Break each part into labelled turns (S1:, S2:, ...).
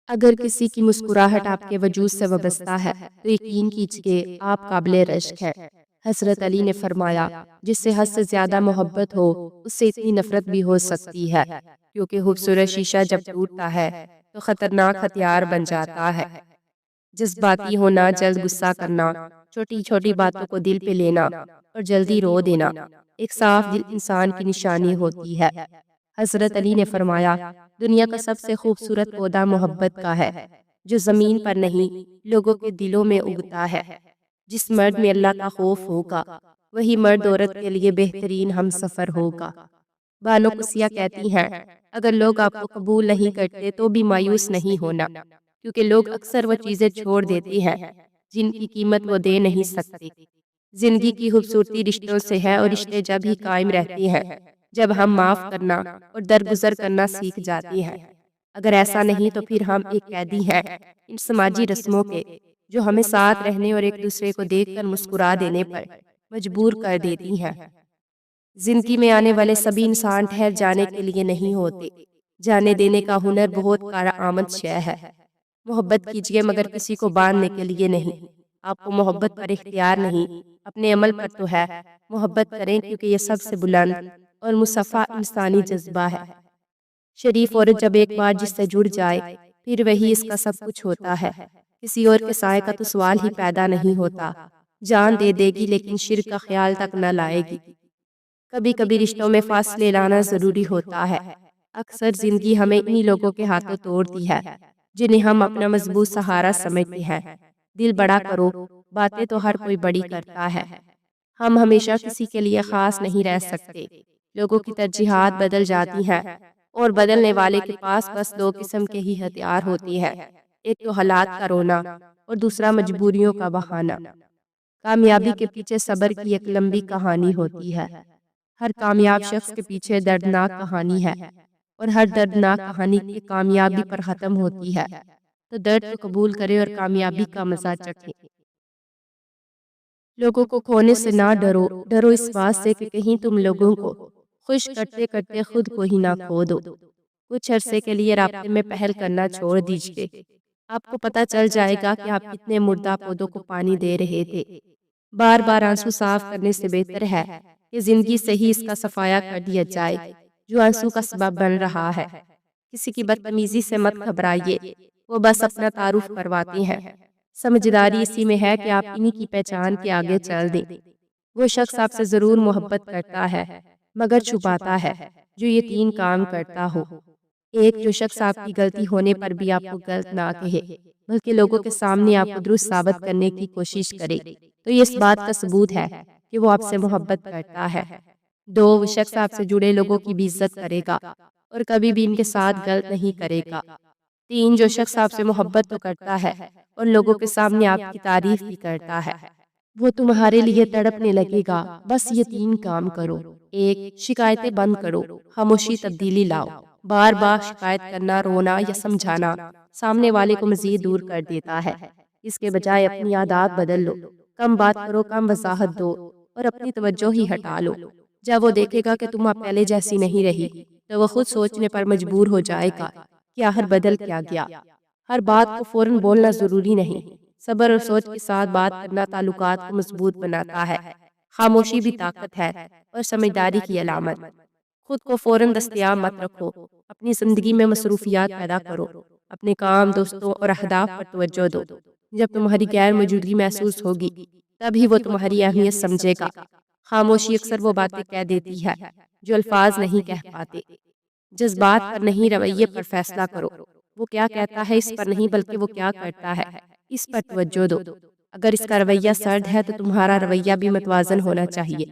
S1: اگر کسی کی مسکراہٹ آپ کے وجود سے وابستہ ہے تو یقین کیجیے آپ قابل رشک ہیں۔ حضرت علی نے فرمایا، جس سے حد سے زیادہ محبت ہو اس سے اتنی نفرت بھی ہو سکتی ہے، کیونکہ خوبصورت شیشہ جب ٹوٹتا ہے تو خطرناک ہتھیار بن جاتا ہے۔ جذباتی ہونا، جلد غصہ کرنا، چھوٹی چھوٹی باتوں کو دل پہ لینا اور جلدی رو دینا ایک صاف دل انسان کی نشانی ہوتی ہے۔ حضرت علی نے فرمایا، دنیا کا سب سے خوبصورت پودا محبت کا ہے، جو زمین پر نہیں لوگوں کے دلوں میں اگتا ہے۔ جس مرد میں اللہ کا خوف ہوگا وہی مرد عورت کے لیے بہترین ہم سفر ہوگا۔ بانو قصیہ کہتی ہیں، اگر لوگ آپ کو قبول نہیں کرتے تو بھی مایوس نہیں ہونا، کیونکہ لوگ اکثر وہ چیزیں چھوڑ دیتے ہیں جن کی قیمت وہ دے نہیں سکتے۔ زندگی کی خوبصورتی رشتوں سے ہے، اور رشتے جب ہی قائم رہتے ہیں جب ہم معاف کرنا اور درگزر کرنا سیکھ جاتے ہیں۔ اگر ایسا نہیں تو پھر ہم ایک قیدی ہیں ان سماجی رسموں کے، جو ہمیں ساتھ رہنے اور ایک دوسرے کو دیکھ کر مسکرا دینے پر مجبور کر دیتی ہیں۔ زندگی میں آنے والے سبھی انسان ٹھہر جانے کے لیے نہیں ہوتے، جانے دینے کا ہنر بہت کارآمد شے ہے۔ محبت کیجیے مگر کسی کو باندھنے کے لیے نہیں۔ آپ کو محبت پر اختیار نہیں، اپنے عمل پر تو ہے۔ محبت کریں کیونکہ یہ سب سے بلند اور مصفا انسانی جذبہ ہے۔ شریف عورت جب ایک بار جس سے جڑ جائے پھر وہی اس کا سب کچھ ہوتا ہے۔ کسی اور کے سائے کا تو سوال ہی پیدا نہیں ہوتا۔ جان دے دے گی لیکن شرک کا خیال تک نہ لائے گی۔ کبھی کبھی رشتوں میں فاصلے لانا ضروری ہوتا ہے۔ اکثر زندگی ہمیں انہی لوگوں کے ہاتھوں توڑتی ہے جنہیں ہم اپنا مضبوط سہارا سمجھتے ہیں۔ دل بڑا کرو، باتیں تو ہر کوئی بڑی کرتا ہے۔ ہم ہمیشہ کسی کے لیے خاص نہیں رہ سکتے۔ لوگوں کی ترجیحات بدل جاتی ہیں، اور بدلنے والے کے پاس بس دو قسم کے ہی ہتھیار ہوتی ہیں، ایک تو حالات کا رونا اور دوسرا مجبوریوں کا بہانہ۔ کامیابی کے پیچھے صبر کی ایک لمبی کہانی ہوتی ہے۔ ہر کامیاب شخص کے پیچھے دردناک کہانی ہے، اور ہر دردناک کہانی کی کامیابی پر ختم ہوتی ہے۔ تو درد کو قبول کرے اور کامیابی کا مزہ چکھے۔ لوگوں کو کھونے سے نہ ڈرو، ڈرو اس بات سے کہ کہیں تم لوگوں کو خوش کرتے کرتے خود کو ہی نہ کھو دو۔ کچھ عرصے کے لیے رابطے میں پہل کرنا چھوڑ دیجئے۔ آپ کو پتہ چل جائے گا کہ آپ کتنے مردہ پودوں کو پانی دے رہے تھے۔ بار بار آنسو صاف کرنے سے بہتر ہے کہ زندگی سے ہی اس کا صفایا کر دیا جائے جو آنسو کا سبب بن رہا ہے۔ کسی کی بدتمیزی سے مت گھبرائیے، وہ بس اپنا تعارف کرواتے ہیں۔ سمجھداری اسی میں ہے کہ آپ انہی کی پہچان کے آگے چل دیں۔ وہ شخص آپ سے ضرور محبت کرتا ہے مگر چھپاتا ہے جو یہ تین کام کرتا ہو۔ ایک، جو شخص آپ کی غلطی ہونے پر بھی آپ کو غلط نہ کہے بلکہ لوگوں کے سامنے آپ کو درست ثابت کرنے کی کوشش کرے تو یہ اس بات کا ثبوت ہے کہ وہ آپ سے محبت کرتا ہے۔ دو، وہ شخص آپ سے جڑے لوگوں کی بھی عزت کرے گا اور کبھی بھی ان کے ساتھ غلط نہیں کرے گا۔ تین، جو شخص آپ سے محبت تو کرتا ہے اور لوگوں کے سامنے آپ کی تعریف بھی کرتا ہے، وہ تمہارے لیے تڑپنے لگے گا۔ بس یہ تین کام کرو۔ ایک، شکایتیں بند کرو، خاموشی تبدیلی لاؤ۔ بار بار شکایت کرنا، رونا یا سمجھانا سامنے والے کو مزید دور کر دیتا ہے۔ اس کے بجائے اپنی عادات بدل لو، کم بات کرو، کم وضاحت دو اور اپنی توجہ ہی ہٹا لو۔ جب وہ دیکھے گا کہ تم اب پہلے جیسی نہیں رہی تو وہ خود سوچنے پر مجبور ہو جائے گا کہ آخر بدل کیا گیا۔ ہر بات کو فوراً بولنا ضروری نہیں، صبر اور سوچ کے ساتھ بات کرنا تعلقات کو مضبوط بناتا ہے۔ خاموشی بھی طاقت ہے اور سمجھداری کی علامت۔ خود کو فوراً دستیاب مت رکھو، اپنی زندگی میں مصروفیات پیدا کرو، اپنے کام، دوستوں اور اہداف پر توجہ دو۔ جب تمہاری غیر موجودگی محسوس ہوگی تبھی وہ تمہاری اہمیت سمجھے گا۔ خاموشی اکثر وہ باتیں کہہ دیتی ہے جو الفاظ نہیں کہہ پاتے۔ جذبات پر نہیں، رویے پر فیصلہ کرو۔ وہ کیا کہتا ہے اس پر نہیں بلکہ وہ کیا کرتا ہے اس پر توجہ دو۔ اگر اس کا رویہ سرد ہے تو تمہارا رویہ بھی متوازن ہونا چاہیے۔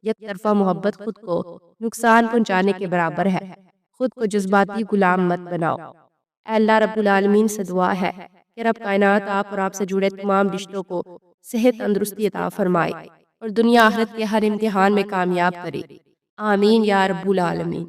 S1: یک طرفہ محبت خود کو نقصان پہنچانے کے برابر ہے۔ خود کو جذباتی غلام مت بناؤ۔ اے اللہ رب العالمین سے دعا ہے کہ رب کائنات آپ اور آپ سے جڑے تمام رشتوں کو صحت تندرستی عطا فرمائے اور دنیا آخرت کے ہر امتحان میں کامیاب کرے۔ آمین یا رب العالمین۔